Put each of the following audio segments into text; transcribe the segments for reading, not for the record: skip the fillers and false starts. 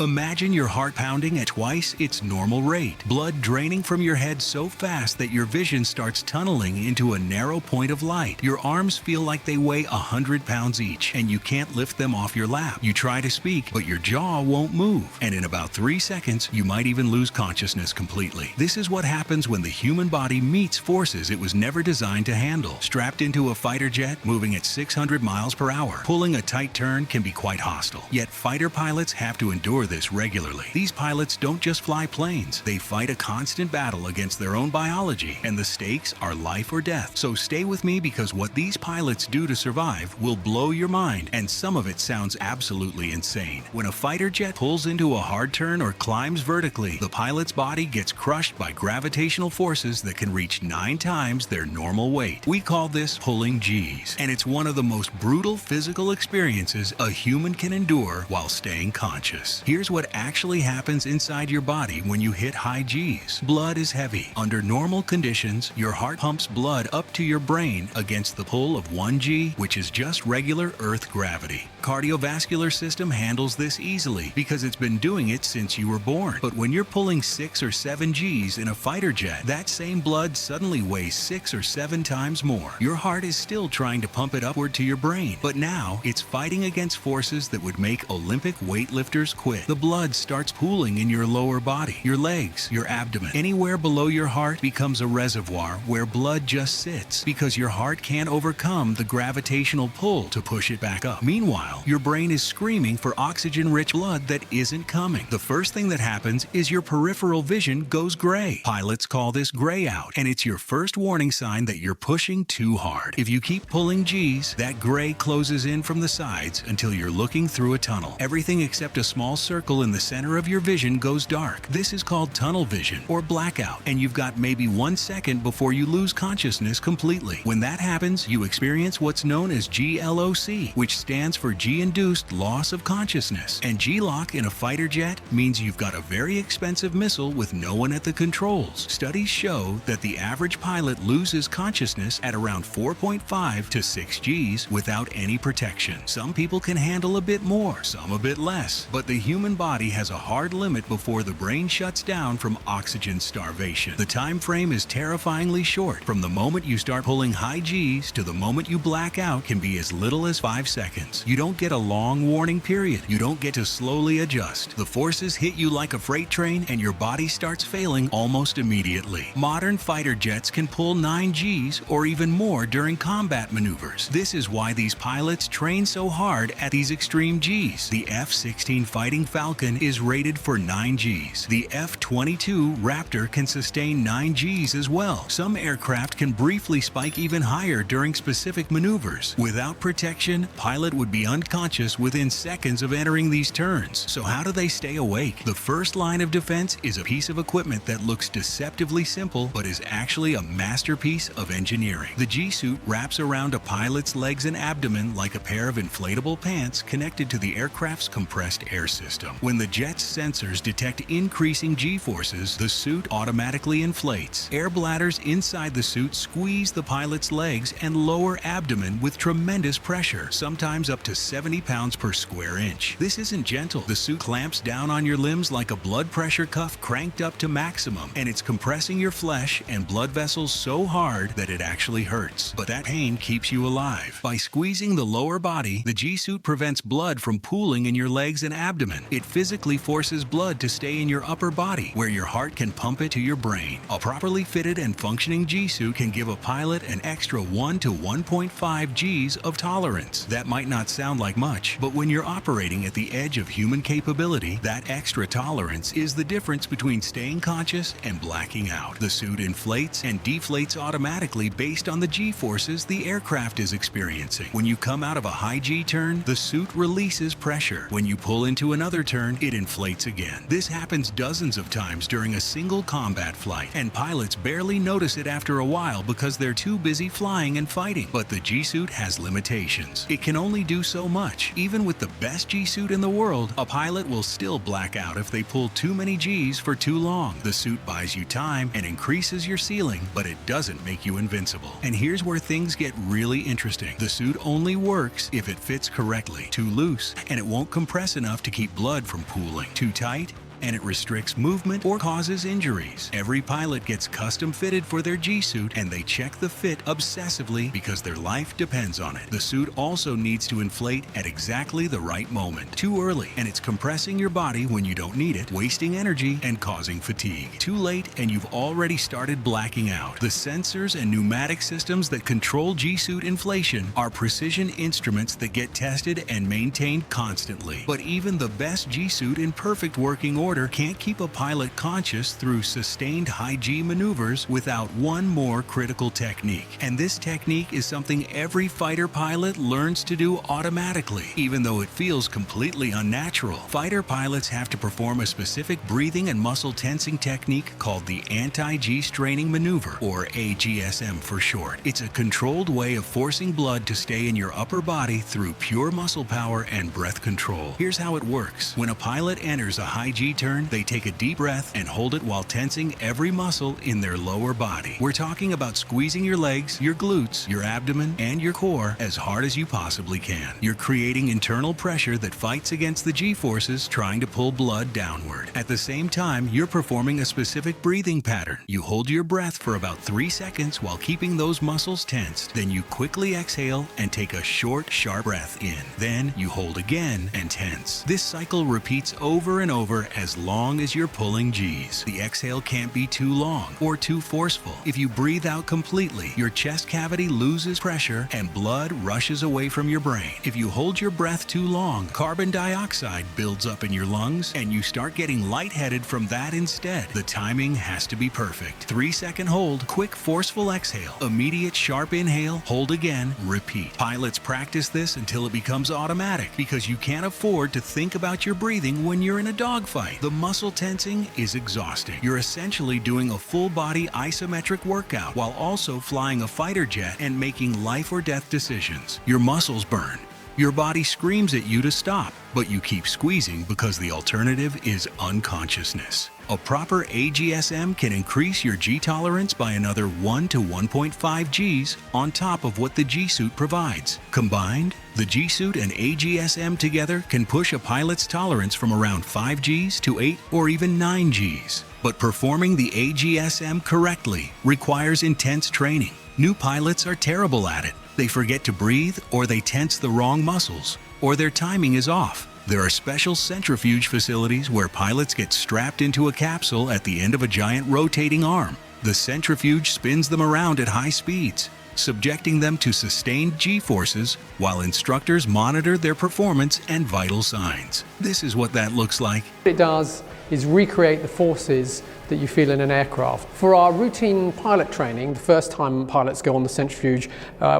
Imagine your heart pounding at twice its normal rate, blood draining from your head so fast that your vision starts tunneling into a narrow point of light. Your arms feel like they weigh 100 pounds each, and you can't lift them off your lap. You try to speak, but your jaw won't move, and in about 3 seconds, you might even lose consciousness completely. This is what happens when the human body meets forces it was never designed to handle. Strapped into a fighter jet, moving at 600 miles per hour, pulling a tight turn can be quite hostile. Yet fighter pilots have to endure this regularly. These pilots don't just fly planes, they fight a constant battle against their own biology, and the stakes are life or death. So stay with me, because what these pilots do to survive will blow your mind, and some of it sounds absolutely insane. When a fighter jet pulls into a hard turn or climbs vertically, the pilot's body gets crushed by gravitational forces that can reach 9 times their normal weight. We call this pulling G's, and it's one of the most brutal physical experiences a human can endure while staying conscious. Here's what actually happens inside your body when you hit high G's. Blood is heavy. Under normal conditions, your heart pumps blood up to your brain against the pull of 1 G, which is just regular Earth gravity. Cardiovascular system handles this easily because it's been doing it since you were born. But when you're pulling 6 or 7 G's in a fighter jet, that same blood suddenly weighs 6 or 7 times more. Your heart is still trying to pump it upward to your brain, but now it's fighting against forces that would make Olympic weightlifters quit. The blood starts pooling in your lower body, your legs, your abdomen. Anywhere below your heart becomes a reservoir where blood just sits because your heart can't overcome the gravitational pull to push it back up. Meanwhile, your brain is screaming for oxygen-rich blood that isn't coming. The first thing that happens is your peripheral vision goes gray. Pilots call this gray out, and it's your first warning sign that you're pushing too hard. If you keep pulling G's, that gray closes in from the sides until you're looking through a tunnel. Everything except a small circle in the center of your vision goes dark. This is called tunnel vision or blackout, and you've got maybe 1 second before you lose consciousness completely. When that happens, you experience what's known as G LOC, which stands for G-induced loss of consciousness. And G LOC in a fighter jet means you've got a very expensive missile with no one at the controls. Studies show that the average pilot loses consciousness at around 4.5 to 6 G's without any protection. Some people can handle a bit more, some a bit less, but the human body has a hard limit before the brain shuts down from oxygen starvation. The time frame is terrifyingly short. From the moment you start pulling high G's to the moment you black out can be as little as 5 seconds. You don't get a long warning period. You don't get to slowly adjust. The forces hit you like a freight train, and your body starts failing almost immediately. Modern fighter jets can pull 9 G's or even more during combat maneuvers. This is why these pilots train so hard at these extreme G's. The F-16 Fighting Falcon is rated for 9 G's. The F-22 Raptor can sustain 9 G's as well. Some aircraft can briefly spike even higher during specific maneuvers. Without protection, pilot would be unconscious within seconds of entering these turns. So how do they stay awake? The first line of defense is a piece of equipment that looks deceptively simple but is actually a masterpiece of engineering. The G-suit wraps around a pilot's legs and abdomen like a pair of inflatable pants connected to the aircraft's compressed air system. When the jet's sensors detect increasing G-forces, the suit automatically inflates. Air bladders inside the suit squeeze the pilot's legs and lower abdomen with tremendous pressure, sometimes up to 70 pounds per square inch. This isn't gentle. The suit clamps down on your limbs like a blood pressure cuff cranked up to maximum, and it's compressing your flesh and blood vessels so hard that it actually hurts. But that pain keeps you alive. By squeezing the lower body, the G-suit prevents blood from pooling in your legs and abdomen. It physically forces blood to stay in your upper body, where your heart can pump it to your brain. A properly fitted and functioning G-suit can give a pilot an extra 1 to 1.5 G's of tolerance. That might not sound like much, but when you're operating at the edge of human capability, that extra tolerance is the difference between staying conscious and blacking out. The suit inflates and deflates automatically based on the G-forces the aircraft is experiencing. When you come out of a high G turn, the suit releases pressure. When you pull into another turn, it inflates again. This happens dozens of times during a single combat flight, and pilots barely notice it after a while because they're too busy flying and fighting. But the G-suit has limitations. It can only do so much. Even with the best G-suit in the world, a pilot will still black out if they pull too many G's for too long. The suit buys you time and increases your ceiling, but it doesn't make you invincible. And here's where things get really interesting. The suit only works if it fits correctly. Too loose, and it won't compress enough to keep blood blood from pooling. Too tight, and it restricts movement or causes injuries. Every pilot gets custom fitted for their G suit, and they check the fit obsessively because their life depends on it. The suit also needs to inflate at exactly the right moment. Too early, and it's compressing your body when you don't need it, wasting energy and causing fatigue. Too late, and you've already started blacking out. The sensors and pneumatic systems that control G suit inflation are precision instruments that get tested and maintained constantly. But even the best G suit in perfect working order can't keep a pilot conscious through sustained high G maneuvers without one more critical technique. And this technique is something every fighter pilot learns to do automatically, even though it feels completely unnatural. Fighter pilots have to perform a specific breathing and muscle tensing technique called the anti-G straining maneuver, or AGSM for short. It's a controlled way of forcing blood to stay in your upper body through pure muscle power and breath control. Here's how it works. When a pilot enters a high G turn, they take a deep breath and hold it while tensing every muscle in their lower body. We're talking about squeezing your legs, your glutes, your abdomen, and your core as hard as you possibly can. You're creating internal pressure that fights against the G-forces trying to pull blood downward. At the same time, you're performing a specific breathing pattern. You hold your breath for about 3 seconds while keeping those muscles tensed. Then you quickly exhale and take a short, sharp breath in. Then you hold again and tense. This cycle repeats over and over as long as you're pulling G's. The exhale can't be too long or too forceful. If you breathe out completely, your chest cavity loses pressure and blood rushes away from your brain. If you hold your breath too long, carbon dioxide builds up in your lungs and you start getting lightheaded from that instead. The timing has to be perfect. 3-second hold, quick forceful exhale, immediate sharp inhale, hold again, repeat. Pilots practice this until it becomes automatic because you can't afford to think about your breathing when you're in a dogfight. The muscle tensing is exhausting. You're essentially doing a full-body isometric workout while also flying a fighter jet and making life or death decisions. Your muscles burn. Your body screams at you to stop, but you keep squeezing because the alternative is unconsciousness. A proper AGSM can increase your G tolerance by another 1 to 1.5 Gs on top of what the G suit provides. Combined, the G suit and AGSM together can push a pilot's tolerance from around 5 Gs to 8 or even 9 Gs. But performing the AGSM correctly requires intense training. New pilots are terrible at it. They forget to breathe, or they tense the wrong muscles, or their timing is off. There are special centrifuge facilities where pilots get strapped into a capsule at the end of a giant rotating arm. The centrifuge spins them around at high speeds, subjecting them to sustained G-forces while instructors monitor their performance and vital signs. This is what that looks like. What it does is recreate the forces that you feel in an aircraft. For our routine pilot training, the first time pilots go on the centrifuge,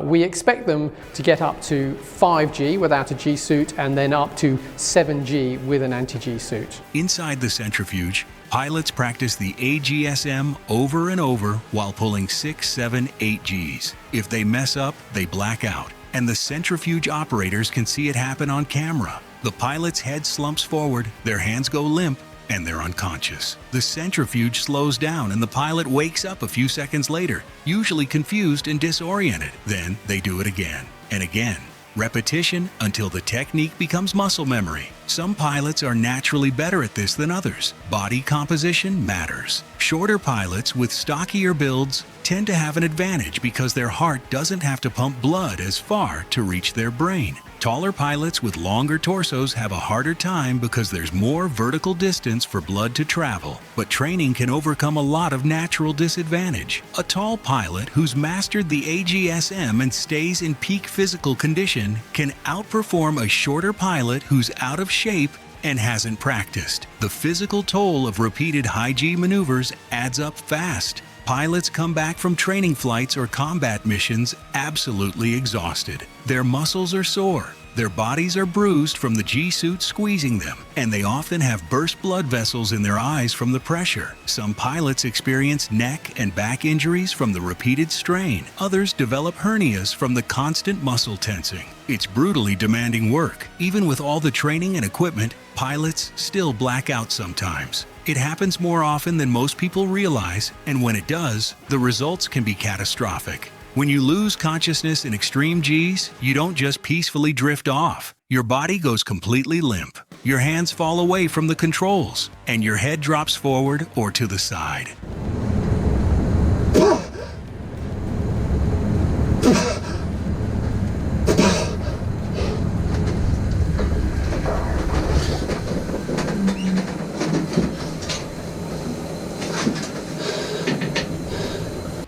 we expect them to get up to 5G without a G suit and then up to 7G with an anti-G suit. Inside the centrifuge, pilots practice the AGSM over and over while pulling 6, 7, 8 Gs. If they mess up, they black out, and the centrifuge operators can see it happen on camera. The pilot's head slumps forward, their hands go limp, and they're unconscious. The centrifuge slows down and the pilot wakes up a few seconds later, usually confused and disoriented. Then they do it again and again. Repetition until the technique becomes muscle memory. Some pilots are naturally better at this than others. Body composition matters. Shorter pilots with stockier builds tend to have an advantage because their heart doesn't have to pump blood as far to reach their brain. Taller pilots with longer torsos have a harder time because there's more vertical distance for blood to travel, but training can overcome a lot of natural disadvantage. A tall pilot who's mastered the AGSM and stays in peak physical condition can outperform a shorter pilot who's out of shape and hasn't practiced. The physical toll of repeated high G maneuvers adds up fast. Pilots come back from training flights or combat missions absolutely exhausted. Their muscles are sore, their bodies are bruised from the G-suit squeezing them, and they often have burst blood vessels in their eyes from the pressure. Some pilots experience neck and back injuries from the repeated strain. Others develop hernias from the constant muscle tensing. It's brutally demanding work. Even with all the training and equipment, pilots still black out sometimes. It happens more often than most people realize, and when it does, the results can be catastrophic. When you lose consciousness in extreme Gs, you don't just peacefully drift off. Your body goes completely limp. your hands fall away from the controls, and your head drops forward or to the side.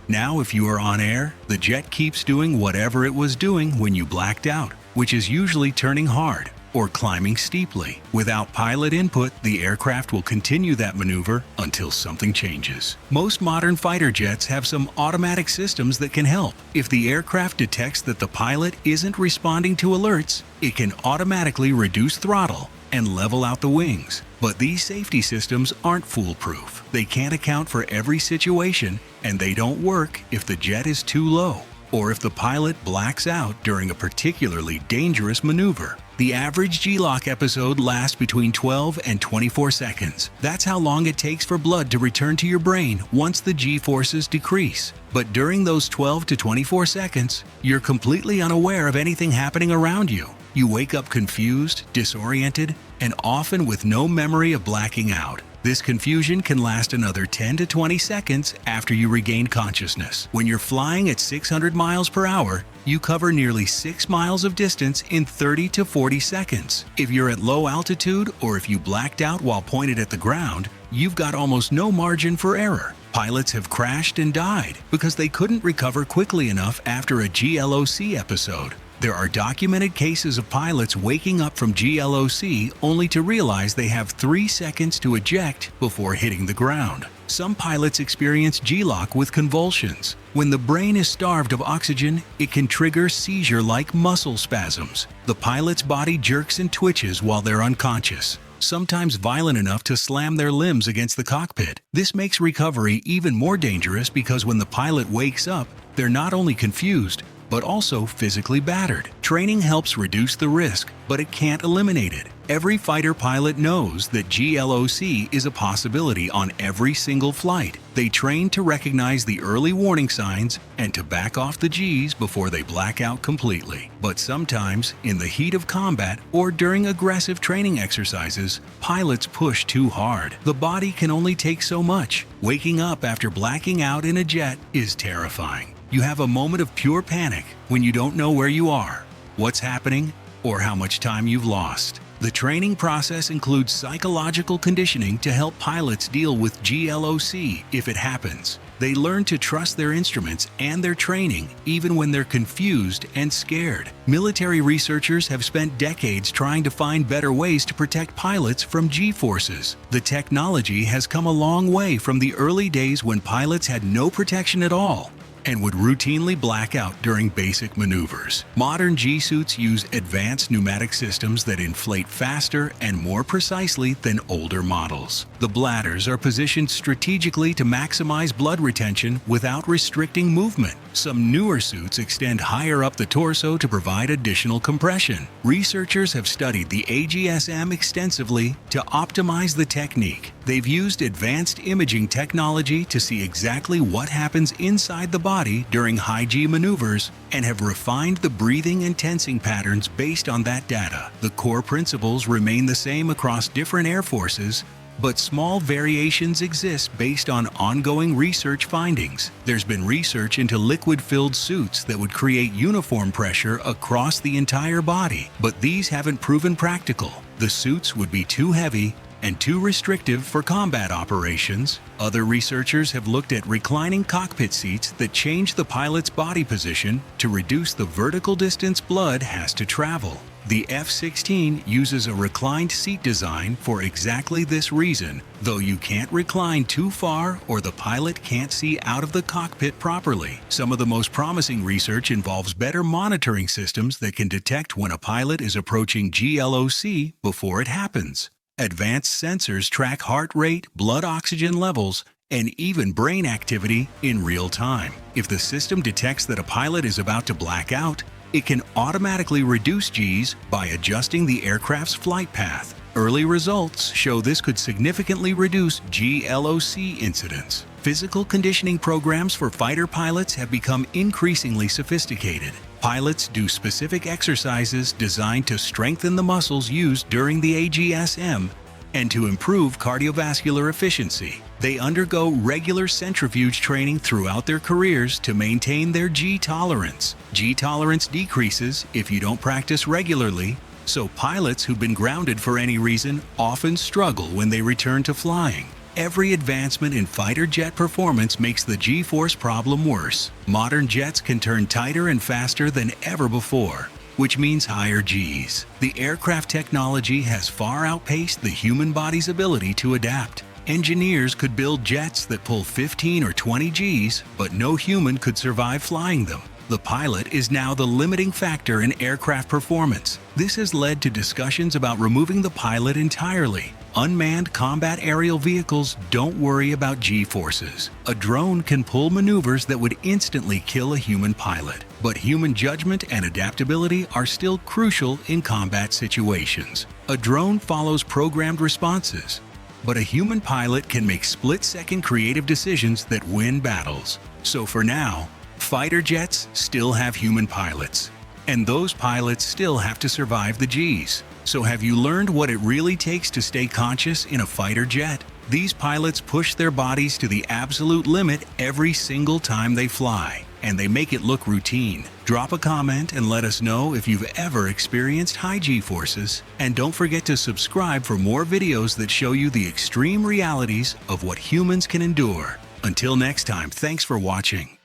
Now, if you are on air, the jet keeps doing whatever it was doing when you blacked out, which is usually turning hard or climbing steeply. Without pilot input, the aircraft will continue that maneuver until something changes. Most modern fighter jets have some automatic systems that can help. If the aircraft detects that the pilot isn't responding to alerts, it can automatically reduce throttle and level out the wings. But these safety systems aren't foolproof. They can't account for every situation, and they don't work if the jet is too low or if the pilot blacks out during a particularly dangerous maneuver. The average G LOC episode lasts between 12 and 24 seconds. That's how long it takes for blood to return to your brain once the G forces decrease. But during those 12 to 24 seconds, you're completely unaware of anything happening around you. You wake up confused, disoriented, and often with no memory of blacking out. This confusion can last another 10 to 20 seconds after you regain consciousness. When you're flying at 600 miles per hour, you cover nearly 6 miles of distance in 30 to 40 seconds. If you're at low altitude or if you blacked out while pointed at the ground, you've got almost no margin for error. Pilots have crashed and died because they couldn't recover quickly enough after a G LOC episode. There are documented cases of pilots waking up from G LOC only to realize they have 3 seconds to eject before hitting the ground. Some pilots experience G LOC with convulsions. When the brain is starved of oxygen, it can trigger seizure-like muscle spasms. The pilot's body jerks and twitches while they're unconscious, sometimes violent enough to slam their limbs against the cockpit. This makes recovery even more dangerous because when the pilot wakes up, they're not only confused, but also physically battered. Training helps reduce the risk, but it can't eliminate it. Every fighter pilot knows that G LOC is a possibility on every single flight. They train to recognize the early warning signs and to back off the Gs before they black out completely. But sometimes, in the heat of combat or during aggressive training exercises, pilots push too hard. The body can only take so much. Waking up after blacking out in a jet is terrifying. You have a moment of pure panic when you don't know where you are, what's happening, or how much time you've lost. The training process includes psychological conditioning to help pilots deal with G LOC if it happens. They learn to trust their instruments and their training even when they're confused and scared. Military researchers have spent decades trying to find better ways to protect pilots from G forces. The technology has come a long way from the early days when pilots had no protection at all and would routinely black out during basic maneuvers. Modern G-suits use advanced pneumatic systems that inflate faster and more precisely than older models. The bladders are positioned strategically to maximize blood retention without restricting movement. Some newer suits extend higher up the torso to provide additional compression. Researchers have studied the AGSM extensively to optimize the technique. They've used advanced imaging technology to see exactly what happens inside the body during high G maneuvers and have refined the breathing and tensing patterns based on that data. The core principles remain the same across different air forces, but small variations exist based on ongoing research findings. There's been research into liquid-filled suits that would create uniform pressure across the entire body, but these haven't proven practical. The suits would be too heavy and too restrictive for combat operations. Other researchers have looked at reclining cockpit seats that change the pilot's body position to reduce the vertical distance blood has to travel. The F-16 uses a reclined seat design for exactly this reason, though you can't recline too far or the pilot can't see out of the cockpit properly. Some of the most promising research involves better monitoring systems that can detect when a pilot is approaching G LOC before it happens. Advanced sensors track heart rate, blood oxygen levels, and even brain activity in real time. If the system detects that a pilot is about to black out, it can automatically reduce Gs by adjusting the aircraft's flight path. Early results show this could significantly reduce G LOC incidents. Physical conditioning programs for fighter pilots have become increasingly sophisticated. Pilots do specific exercises designed to strengthen the muscles used during the AGSM and to improve cardiovascular efficiency. They undergo regular centrifuge training throughout their careers to maintain their G tolerance. G tolerance decreases if you don't practice regularly, so pilots who've been grounded for any reason often struggle when they return to flying. Every advancement in fighter jet performance makes the G-force problem worse. Modern jets can turn tighter and faster than ever before, which means higher Gs. The aircraft technology has far outpaced the human body's ability to adapt. Engineers could build jets that pull 15 or 20 Gs, but no human could survive flying them. The pilot is now the limiting factor in aircraft performance. This has led to discussions about removing the pilot entirely. Unmanned combat aerial vehicles don't worry about G-forces. A drone can pull maneuvers that would instantly kill a human pilot. But human judgment and adaptability are still crucial in combat situations. A drone follows programmed responses, but a human pilot can make split-second creative decisions that win battles. So for now, fighter jets still have human pilots, and those pilots still have to survive the Gs. So have you learned what it really takes to stay conscious in a fighter jet? These pilots push their bodies to the absolute limit every single time they fly, and they make it look routine. Drop a comment and let us know if you've ever experienced high G-forces, and don't forget to subscribe for more videos that show you the extreme realities of what humans can endure. Until next time, thanks for watching.